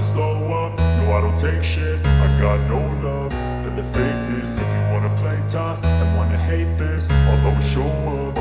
slow up, no I don't take shit. I got no love for the fakeness. If you wanna play tough and wanna hate this, I'll always show up.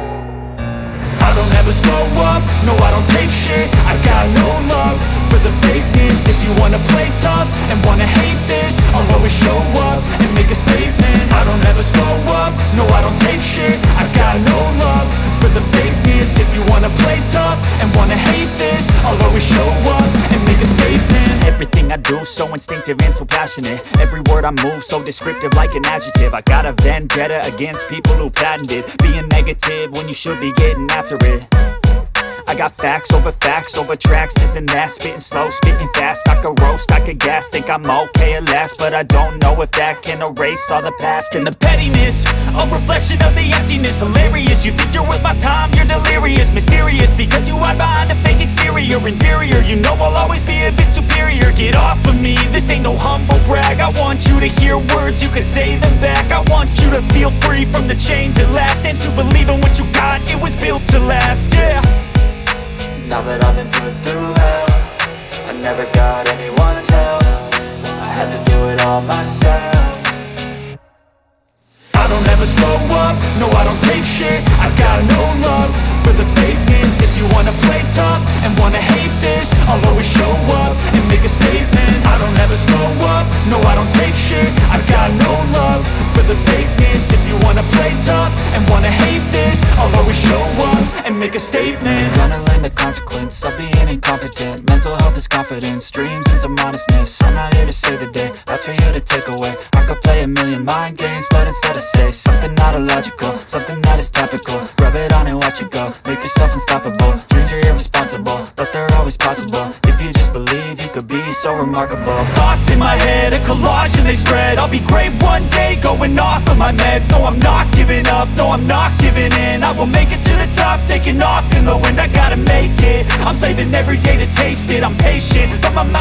I don't ever slow up, no I don't take shit. I got no love for the fakeness. If you wanna play tough and wanna hate this, I'll always show up and make a statement. I don't ever slow up, no I don't take shit. I got no love for the fakeness. If you wanna play tough and wanna hate this, I'll always show up and make a statement. Everything I do so instinctive and so passionate. Every word I move so descriptive like an adjective. I got a vendetta against people who patented being negative when you should be getting after it. I got facts over tracks, this and that. Spitting slow, spitting fast, I could roast, I could gas. Think I'm okay at last, but I don't know if that can erase all the past. And the pettiness, a reflection of the emptiness. Hilarious, you think you're worth my time, you're delirious. Mysterious, because you hide behind a fake exterior. Inferior, you know I'll always be a bit superior. Get off of me, this ain't no humble brag. I want you to hear words, you can say them back. I want you to feel free from the chains at last, and to believe in what you got, it was built to last, yeah. Now that I've been put through hell, I never got anyone's help. I had to do it all myself. I don't ever slow up, no I don't take shit. I got no love for the fakeness. If you wanna play tough and wanna hate this, I'll always show up and make a statement. I don't ever slow up, no I don't take shit. I got no love for the fakeness. If you wanna play tough and wanna hate this, I'll always show up and make a statement. Gonna learn the consequence of being incompetent. Mental health is confidence, dreams and some modestness. I'm not here to save the day, that's for you to take away. I could play a million mind games, but instead I say something not illogical, something that is topical. Rub it on and watch it go, make yourself unstoppable. Dreams are irresponsible, but they're always possible. If you just believe, you could be so remarkable. Thoughts in my head, a collage and they spread. I'll be great one day, going off of my meds. No, I'm not giving up, no, I'm not giving in. I will make it to the top, taking off in the wind. I gotta make it, I'm saving every day to taste it. I'm patient, but my mind